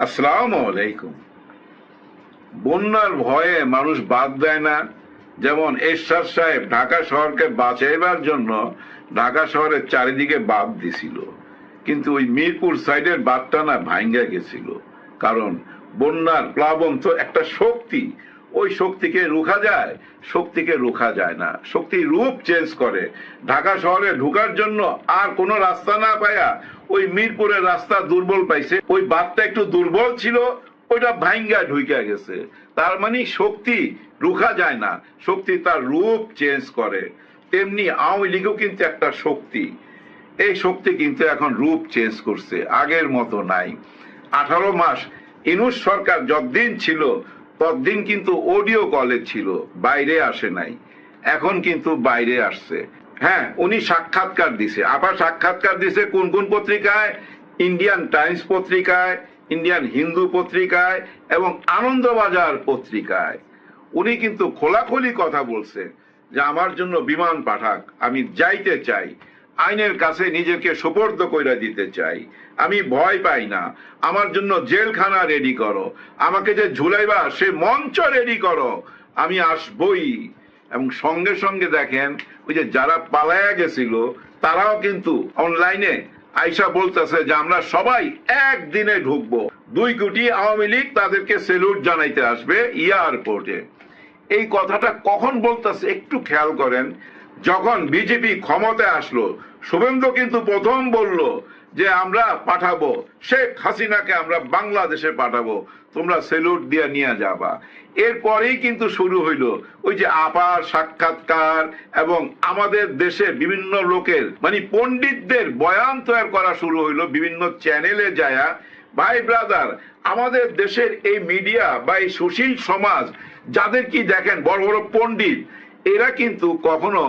আসসালামু আলাইকুম। বন্যার ভয়ে মানুষ বাদ দেয় না। যেমন এরশাদ সাহেব ঢাকা শহরকে বাঁচাইবার জন্য ঢাকা শহরের চারিদিকে বাঁধ দিছিল, কিন্তু ওই মিরপুর সাইডের বাঁধটা না ভাঙ্গা গেছিল। কারণ বন্যার প্লাবন তো একটা শক্তি, ওই শক্তিকে রুখা যায়? শক্তিকে রুখা যায় না, শক্তি রূপ চেঞ্জ করে। ঢাকা শহরে ঢুকার জন্য আর কোনো রাস্তা না পায়া ওই মিরপুরের রাস্তা দুর্বল পাইছে, ওই বাঁধটা একটু দুর্বল ছিল, ওইটা ভাঙ্গা ঢুইকা গেছে। তার মানে শক্তি রুখা যায় না, শক্তি তার রূপ চেঞ্জ করে। তেমনি আওয়ামী লীগও কিন্তু একটা শক্তি, এই শক্তি কিন্তু এখন রূপ চেঞ্জ করছে, আগের মতো নাই। 18 মাস ইনুস সরকার যতদিন ছিল ততদিন কিন্তু অডিও কলে ছিল, বাইরে আসে নাই। এখন কিন্তু বাইরে আসছে। হ্যাঁ, উনি সাক্ষাৎকার দিছে, আবার সাক্ষাৎকার দিছে কোন কোন পত্রিকায়? ইন্ডিয়ান টাইমস পত্রিকায়, ইন্ডিয়ান হিন্দু পত্রিকায় এবং আনন্দবাজার পত্রিকায়। উনি কিন্তু খোলাখুলি কথা বলছে যে আমার জন্য বিমান পাঠাক, আমি যাইতে চাই, আইনের কাছে নিজেকে সোপর্দ কইরা দিতে চাই, আমি ভয় পাই না, আমার জন্য জেলখানা রেডি করো, আমাকে যে ঝুলাইবা সে মঞ্চ রেডি করো, আমি আসবই। এবং সঙ্গে সঙ্গে দেখেন ওই যে যারা পালায়া গেছিল তারাও কিন্তু অনলাইনে আইসা বলতেছে যে আমরা সবাই একদিনে ঢুকবো। 2 কোটি আওয়ামী লীগ তাদেরকে সেলুট জানাইতে আসবে এয়ারপোর্টে। এই কথাটা কখন বলতেছে একটু খেয়াল করেন। যখন বিজেপি ক্ষমতায় আসলো, শুভেন্দু কিন্তু প্রথম বলল যে আমরা পাঠাবো শেখ হাসিনাকে, আমরা বাংলাদেশে পাঠাবো, তোমরা সেলুট দিয়ে নিয়ে যাবা। এরপরেই কিন্তু শুরু হইল ওই যে আপার সাক্ষাৎকার এবং আমাদের দেশে বিভিন্ন লোকের মানে পণ্ডিতদের বয়ান তৈরি করা শুরু হইলো বিভিন্ন চ্যানেলে যায়া। ভাই ব্রাদার, আমাদের দেশের এই মিডিয়া বা এই সুশীল সমাজ যাদের কি দেখেন বড় বড় পণ্ডিত, এরা কিন্তু কখনো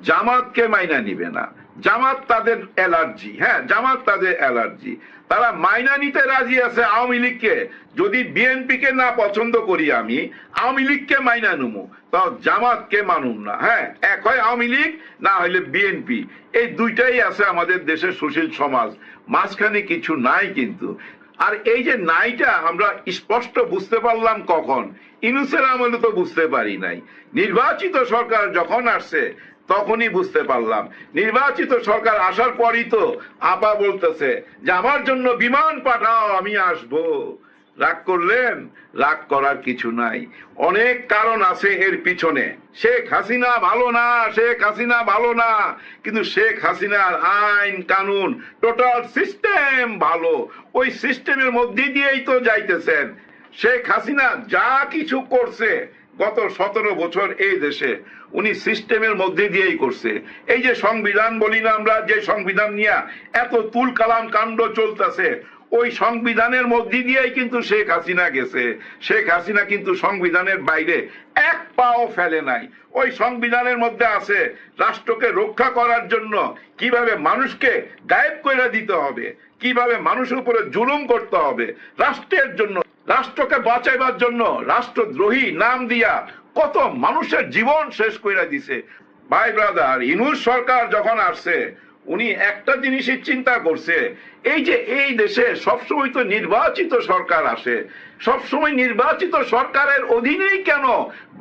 জামাতকে মাইনা নিবে না। জামাত তাদের অ্যালার্জি, হ্যাঁ জামাত তাদের অ্যালার্জি। তারা মাইনা নিতে রাজি আছে আওয়ামী লীগকে। যদি বিএনপি কে না পছন্দ করি আমি, আওয়ামী লীগকে মাইনা নেবো, তাও জামাতকে মানুম না। হ্যাঁ, এক হয় আওয়ামী লীগ, না হইলে বিএনপি, এই দুইটাই আছে আমাদের দেশের সুশীল সমাজ, মাঝখানে কিছু নাই কিন্তু। আর এই যে নাইটা আমরা স্পষ্ট বুঝতে পারলাম কখন? ইউনূসের আমলে তো বুঝতে পারি নাই। নির্বাচিত সরকার যখন আসছে তখনই বুঝতে পারলাম। নির্বাচিত সরকার আসার পরই তো আপা বলতেছে যে আমার জন্য বিমান পাঠাও, আমি আসবো। রাগ করলেন? রাগ করার কিছু নাই, অনেক কারণ আছে এর পিছনে। শেখ হাসিনা ভালো না, শেখ হাসিনা ভালো না, কিন্তু শেখ হাসিনার আইন কানুন টোটাল সিস্টেম ভালো। ওই সিস্টেমের মধ্যে দিয়েই তো যাইতেছেন। শেখ হাসিনা যা কিছু করছে গত 17 বছর এই দেশে, উনি সিস্টেমের মধ্যে দিয়েই করছে। এই যে সংবিধান বলি না আমরা, যে সংবিধান নিয়ে এত তুল কালাম কাণ্ড চলতেছে, ওই সংবিধানের মধ্যে দিয়েই কিন্তু শেখ হাসিনা গেছে। শেখ হাসিনা কিন্তু সংবিধানের বাইরে এক পাও ফেলে নাই। ওই সংবিধানের মধ্যে আছে রাষ্ট্রকে রক্ষা করার জন্য কিভাবে মানুষকে গায়েব করে দিতে হবে, কিভাবে মানুষের উপরে জুলুম করতে হবে, রাষ্ট্রের জন্য, রাষ্ট্রকে বাঁচাইবার জন্য রাষ্ট্রদ্রোহী নাম দিয়া কত মানুষের জীবন শেষ করে দিছে। ভাই ব্রাদার, ইউনূস সরকার যখন আসছে উনি একটা জিনিসই চিন্তা করছে, এই যে এই দেশে সবসময় তো নির্বাচিত সরকার আসে, সবসময় নির্বাচিত সরকারের অধীনেই কেন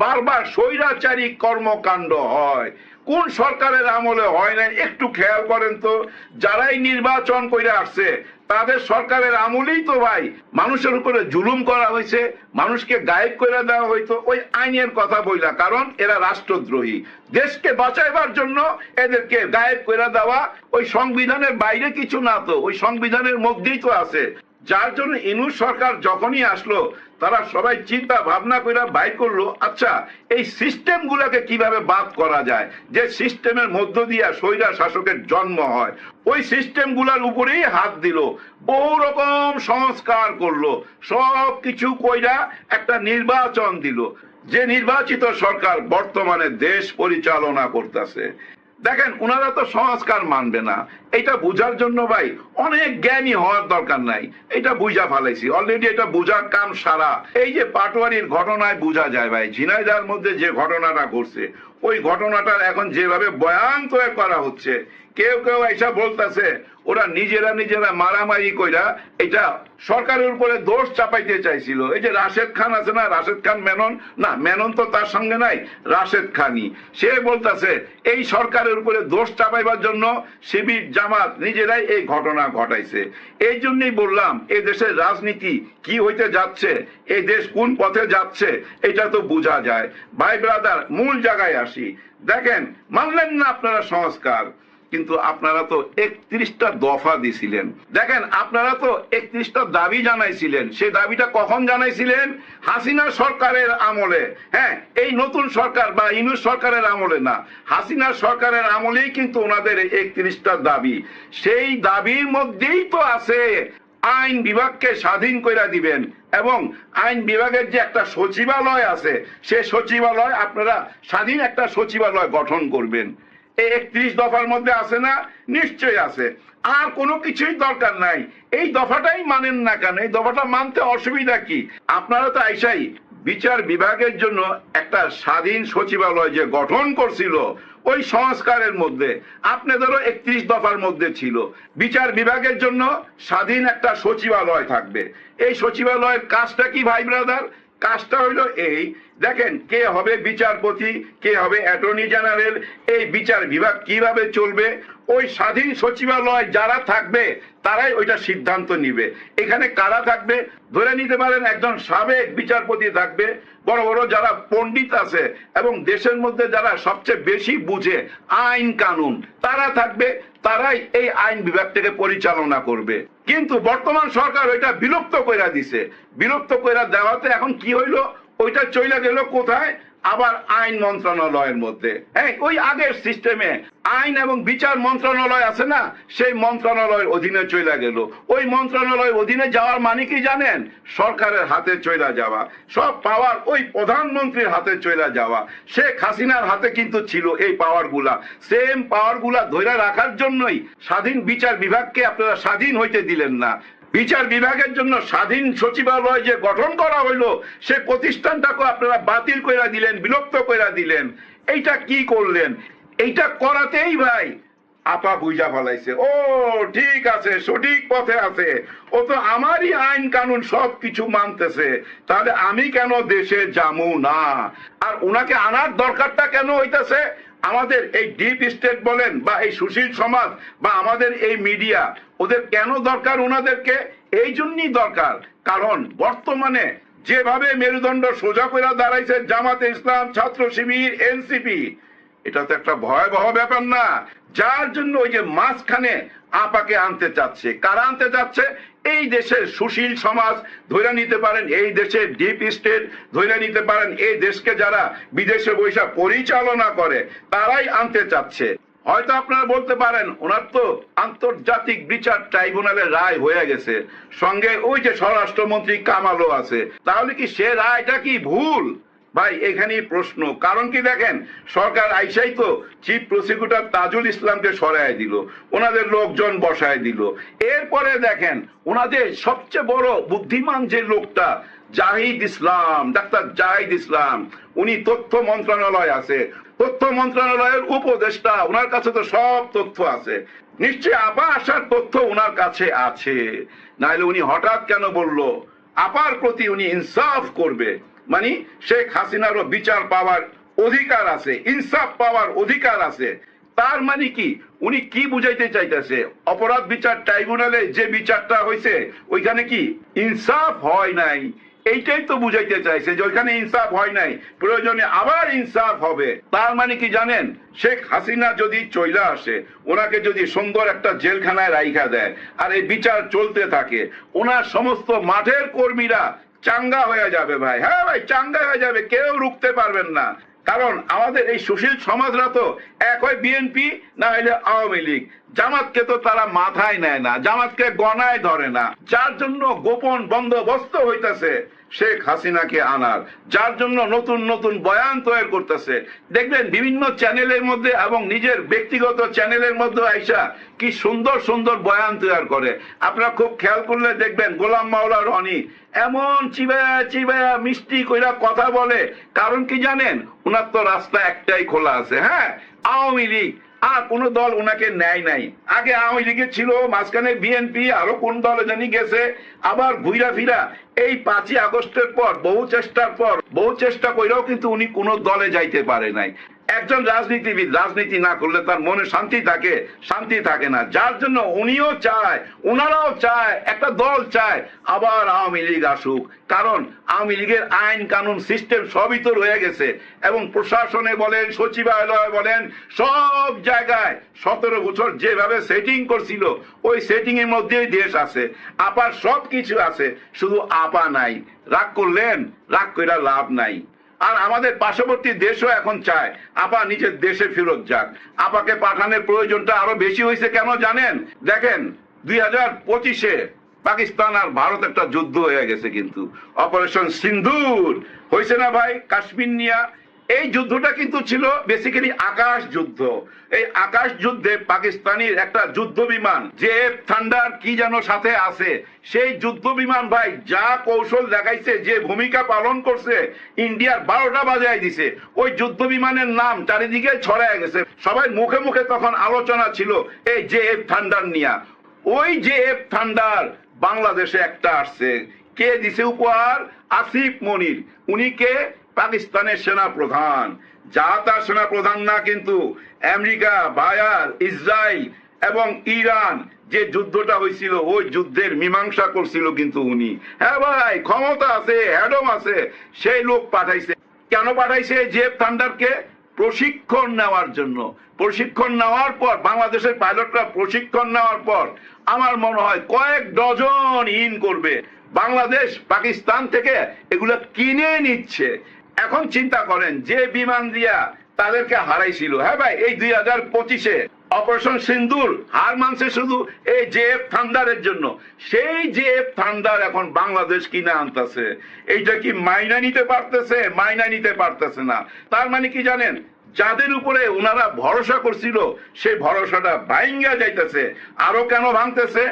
বারবার স্বৈরাচারী কর্মকাণ্ড হয়? কোন সরকারের আমলে হয় না একটু খেয়াল করেন তো। যারাই নির্বাচন করে আসছে তাদের সরকারের আমলেই তো ভাই মানুষের উপরে জুলুম করা হয়েছে, মানুষকে গায়েব করে দেওয়া হইতো ওই আইনের কথা বইলা, কারণ এরা রাষ্ট্রদ্রোহী। দেশকে বাঁচাইবার জন্য এদেরকে গায়েব করে দেওয়া, ওই সংবিধানের বাইরে কিছু না তো, ওই সংবিধানের মধ্যেই তো আছে। যার জন্য ইউনূস সরকার যখনই আসলো তারা সবাই চিন্তা ভাবনা করে বাইর করলো, আচ্ছা এই সিস্টেম গুলাকে কিভাবে বাদ করা যায়, যে সিস্টেমের মধ্য দিয়ে স্বৈরা শাসকের জন্ম হয়। ওই সিস্টেম গুলার উপরেই হাত দিল, বহু রকম সংস্কার করলো, সব কিছু কইরা একটা নির্বাচন দিল। যে নির্বাচিত সরকার বর্তমানে দেশ পরিচালনা করতেছে, দেখেন ওনারা তো সংস্কার মানবে না। এটা বুঝার জন্য ভাই অনেক জ্ঞানী হওয়ার দরকার নাই, এটা বুঝা ফেলাইছি অলরেডি, এটা বুঝার কাম সারা। এই যে পাটোয়ারির ঘটনায় বুঝা যায় ভাই, ঝিনাইদহের মধ্যে যে ঘটনাটা ঘটছে, ওই ঘটনাটার এখন যেভাবে বয়ান তৈরি করা হচ্ছে, কেউ কেউ এসা বলতেছে ওরা নিজেরা নিজেরা মারামারি কইরা এটা সরকারের উপরে দোষ চাপাইতে চাইছিল। এই যে রাশেদ খান আছে না, রাশেদ খান মেনন, না মেনন তো তার সঙ্গে নাই, রাশেদ খানই, সে বলতেছে এই সরকারের উপরে দোষ চাপাইবার জন্য শিবির জামাত নিজেরাই এই ঘটনা ঘটাইছে। এই জন্যই বললাম এই দেশের রাজনীতি কি হইতে যাচ্ছে, এই দেশ কোন পথে যাচ্ছে এটা তো বোঝা যায়। ভাই ব্রাদার, মূল জায়গায় আসি। দেখেন, মানলেন না আপনারা সংস্কার, কিন্তু আপনারা তো 31টা দফা দিছিলেন। দেখেন, আপনারা তো 31টা দাবি জানাইছিলেন। সেই দাবিটা কখন জানাইছিলেন? হাসিনা সরকারের আমলে। হ্যাঁ, এই নতুন সরকার বা ইউনূস সরকারের আমলে না, হাসিনা সরকারের আমলেই কিন্তু ওনাদের 31টা দাবি। সেই দাবির মধ্যেই তো আছে আইন বিভাগকে স্বাধীন করে দিবেন, এবং আইন বিভাগের যে একটা সচিবালয় আছে, সে সচিবালয় আপনারা স্বাধীন একটা সচিবালয় গঠন করবেন। এই 31 দফার মধ্যে আছে না? নিশ্চয়ই আছে। আর কোনো কিছুই দরকার নাই। এই দফাটাই মানেন না কেন? এই দফাটা মানতে অসুবিধা কি? আপনারা তো আইসাই বিচার বিভাগের জন্য একটা স্বাধীন সচিবালয় যে গঠন করছিল, ওই সংস্কারের মধ্যে আপনাদেরও 31 দফার মধ্যে ছিল বিচার বিভাগের জন্য স্বাধীন একটা সচিবালয় থাকবে। এই সচিবালয়ের কাজটা কি ভাই ব্রাদার? কাজটা হইলো এই, দেখেন কে হবে বিচারপতি, কে হবে অ্যাটর্নি জেনারেল, এই বিচার বিভাগ কিভাবে চলবে, ওই স্বাধীন সচিবালয় যারা থাকবে তারাই ওইটা সিদ্ধান্ত নিবে। এখানে কারা থাকবে? ধরে নিতে পারেন একজন সাবেক বিচারপতি থাকবে, বড় বড় যারা পণ্ডিত আছে এবং দেশের মধ্যে যারা সবচেয়ে বেশি বুঝে আইন কানুন, তারা থাকবে, তারাই এই আইন বিভাগটাকে পরিচালনা করবে। কিন্তু বর্তমান সরকার ওইটা বিলুপ্ত কইরা দিছে। বিলুপ্ত কইরা দেওয়াতে এখন কি হইলো? ওইটা চইলা গেল কোথায়? আবার আইন মন্ত্রণালয়ের মধ্যে। হ্যাঁ, ওই আগের সিস্টেমে আইন এবং বিচার মন্ত্রণালয় আছে না, সেই মন্ত্রণালয়ের অধীনে চইলা গেল। ওই মন্ত্রণালয়ের অধীনে যাওয়ার মানে কি জানেন? সরকারের হাতে চইলা যাওয়া, সব পাওয়ার ওই প্রধানমন্ত্রীর হাতে চইলা যাওয়া। শেখ হাসিনার হাতে কিন্তু ছিল এই পাওয়ার গুলা। সেম পাওয়ার গুলা ধরে রাখার জন্যই স্বাধীন বিচার বিভাগকে আপনারা স্বাধীন হইতে দিলেন না। বিচার বিভাগের জন্য স্বাধীন সচিবালয় যে গঠন করা হইলো, সে প্রতিষ্ঠানটাকে আপনারা বাতিল কইরা দিলেন, বিলুপ্ত কইরা দিলেন। এইটা কি করলেন? এইটা করাতেই ভাই আপা বুঝা ফেলাইছে, ও ঠিক আছে, সঠিক পথে আছে, ও তো আমারই আইন কানুন সব কিছু মানতেছে, তাহলে আমি কেন দেশে যামু না? আর ওনাকে আনার দরকারটা কেন হইতেছে? আমাদের এই ডিপ স্টেট বলেন বা এই সুশীল সমাজ বা আমাদের এই মিডিয়া, ওদের কেন দরকার ওনাদেরকে? এই জন্যই দরকার, কারণ বর্তমানে যেভাবে মেরুদণ্ড সোজা করে দাঁড়াইছে জামাতে ইসলাম, ছাত্র শিবির, এনসিপি, এটা তো একটা ভয়াবহ ব্যাপার না? যার জন্য ওই যে মাঝখানে আপাকে আনতে চাচ্ছে। কারা আনতে চাচ্ছে? এই দেশের সুশীল সমাজ ধরে নিতে পারেন, এই দেশের ডিপ স্টেট ধরে নিতে পারেন, এই দেশকে যারা বিদেশে বৈশা পরিচালনা করে তারাই আনতে চাচ্ছে। হয়তো আপনারা বলতে পারেন ওনার তো আন্তর্জাতিক বিচার ট্রাইব্যুনালের রায় হয়ে গেছে, সঙ্গে ওই যে স্বরাষ্ট্রমন্ত্রী কামালও আছে, তাহলে কি সে রায়টা কি ভুল? ভাই এখানেই প্রশ্ন। কারণ কি দেখেন, সরকার আইসাই তো চিফ প্রসিকিউটর তাজুল ইসলামকে সরায় দিল, ওনাদের লোকজন বসায় দিল। এরপরে দেখেন ওনাদের সবচেয়ে বড় বুদ্ধিমান যে লোকটা জাহিদ ইসলাম, ডাক্তার জাহিদ ইসলাম, উনি তথ্য মন্ত্রণালয় আছে, তথ্য মন্ত্রণালয়ের উপদেষ্টা, ওনার কাছে তো সব তথ্য আছে। নিশ্চয়ই আপা আসার তথ্য ওনার কাছে আছে, নাহলে উনি হঠাৎ কেন বলল আপার প্রতি উনি ইনসাফ করবে? মানে শেখ হাসিনারও বিচার পাওয়ার অধিকার আছে, ইনসাফ পাওয়ার অধিকার আছে। তার মানে কি উনি কি বুঝাইতে চাইতেছে? অপরাধ বিচার ট্রাইব্যুনালে যে বিচারটা হয়েছে ওইখানে কি ইনসাফ হয় নাই? এইটাই তো বুঝাইতে চাইছে যে ওইখানে ইনসাফ হয় নাই, প্রয়োজনে আবার ইনসাফ হবে। তার মানে কি জানেন, শেখ হাসিনা যদি চইলা আসে, ওনাকে যদি সুন্দর একটা জেলখানায় রাইখা দেয় আর এই বিচার চলতে থাকে, ওনার সমস্ত মাঠের কর্মীরা চাঙ্গা হয়ে যাবে ভাই। হ্যাঁ ভাই, চাঙ্গা হয়ে যাবে, কেউ রুখতে পারবেন না। কারণ আমাদের এই সুশীল সমাজরা তো এক হয় বিএনপি, না হলে আওয়ামী লীগ। জামাতকে তো তারা মাথায় নেয় না, জামাতকে গণায় ধরে না, যার জন্য গোপন বন্দোবস্ত হইতেছে শেখ হাসিনাকে আনার, যার জন্য নতুন নতুন বয়ান তৈরি করতেছে। দেখবেন বিভিন্ন চ্যানেলের মধ্যে এবং নিজের ব্যক্তিগত চ্যানেলের মধ্যে আইসা কি সুন্দর সুন্দর বয়ান তৈরি করে। আপনারা খুব খেয়াল করলে দেখবেন গোলাম মাওলা রনি এমন চিবায়া চিবায়া মিষ্টি কইরা কথা বলে। কারণ কি জানেন, ওনার তো রাস্তা একটাই খোলা আছে। হ্যাঁ, আওয়ামী লীগ আর কোন দল ওনাকে নেয় নাই। আগে আওয়ামী লীগে ছিল, মাঝখানে বিএনপি, আরো কোন দলে জানি গেছে, আবার ঘুরা ফিরা এই 5ই আগস্টের পর বহু চেষ্টা কইরাও কিন্তু উনি কোন দলে যাইতে পারে নাই। একজন রাজনীতিবিদ রাজনীতি না করলে তার মনে শান্তি থাকে না, যার জন্য উনিও চায়, ওনারাও চায়, একটা দল চায় আবার আওয়ামী লীগ আসুক। কারণ আওয়ামী লীগের আইন কানুন সিস্টেম সবই তো রয়ে গেছে, এবং প্রশাসনে বলেন, সচিবালয় বলেন, সব জায়গায় 17 বছর যেভাবে সেটিং করছিল ওই সেটিং এর মধ্যেই দেশ আছে, আপার সব কিছু আছে, শুধু আপা নাই। রাগ করলেন, রাগ কইরা লাভ নাই। আর আমাদের পার্শ্ববর্তী দেশও এখন চায় আপা নিজের দেশে ফেরত যাক। আপাকে পাঠানোর প্রয়োজনটা আরো বেশি হয়েছে কেন জানেন? দেখেন 2025-এ পাকিস্তান আর ভারত একটা যুদ্ধ হয়ে গেছে, কিন্তু অপারেশন সিন্দুর হয়েছে না ভাই, কাশ্মীর নিয়া। এই যুদ্ধটা কিন্তু ছিল বেসিক্যালি আকাশ যুদ্ধ। এই আকাশ যুদ্ধে পাকিস্তানের একটা যুদ্ধ বিমান যে থান্ডার কি যেন সাথে আছে, সেই যুদ্ধ বিমান ভাই যা কৌশল দেখাইছে, যে ভূমিকা পালন করছে, ইন্ডিয়ার 12টা বাজায় দিছে। ওই যুদ্ধ বিমানের নাম চারিদিকে ছড়ায় গেছে, সবাই মুখে মুখে তখন আলোচনা ছিল এই JF থান্ডার নিয়া। ওই JF থান্ডার বাংলাদেশে একটা আসছে, কে দিছে উপহার? আসিফ মনির। উনি কে? পাকিস্তানের সেনা প্রধান। যা তার সেনা প্রধান না, কিন্তু আমেরিকা, ভায়ার, ইসরায়েল এবং ইরান যে যুদ্ধটা হয়েছিল ওই যুদ্ধের মীমাংসা করছিল কিন্তু উনি। হ্যাঁ ভাই, ক্ষমতা আছে, হ্যাডম আছে, সেই লোক পাঠাইছে। কেন পাঠাইছে JF থান্ডারকে? প্রশিক্ষণ নেওয়ার জন্য। প্রশিক্ষণ নেওয়ার পর বাংলাদেশের পাইলটরা প্রশিক্ষণ নেওয়ার পর আমার মনে হয় কয়েক ডজন ইন করবে। বাংলাদেশ পাকিস্তান থেকে এগুলো কিনে নিচ্ছে। এখন চিন্তা করেন, যে বিমান দিয়া তাদেরকে হারাইছিল, হ্যাঁ ভাই, এই 2025-এ অপারেশন সিন্দুর হার মানছে শুধু এই JF থান্ডারের জন্য। সেই JF থান্ডার এখন বাংলাদেশ কিনে আনতেছে। এইটা কি মাইনা নিতে পারতেছে? মাইনা নিতে পারতেছে না। তার মানে কি জানেন, যাদের উপরে ওনারা ভরসা করছিল সেই ভরসাটা ভাঙ্গা যাইতেছে। আরো কেন ভাঙতেছে?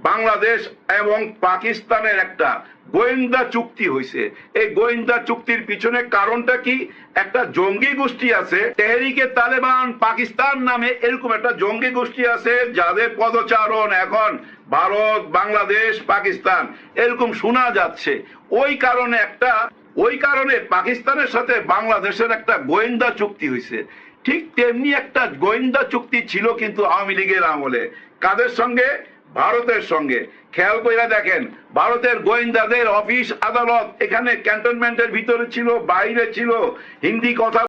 বাংলাদেশ এবং পাকিস্তানের একটা গোয়েন্দা চুক্তি হয়েছে। এই গোয়েন্দা চুক্তির পিছনে কারণটা কি? একটা জঙ্গি গোষ্ঠী আছে, তেহরিকে তালেবান পাকিস্তান নামে, এরকম একটা জঙ্গি গোষ্ঠী আছে যাদের পদচারণ এখন ভারত, বাংলাদেশ, পাকিস্তান এরকম শোনা যাচ্ছে। ওই কারণে পাকিস্তানের সাথে বাংলাদেশের একটা গোয়েন্দা চুক্তি হয়েছে। ঠিক তেমনি একটা গোয়েন্দা চুক্তি ছিল কিন্তু আওয়ামী লীগের আমলে। কাদের সঙ্গে? ভারতের সঙ্গে। খেয়াল কইরা দেখেন, ভারতের গোয়েন্দাদের অফিস আদালত এখানে ক্যান্টনমেন্টের ভিতরে ছিল, বাইরে ছিল, হিন্দি কথা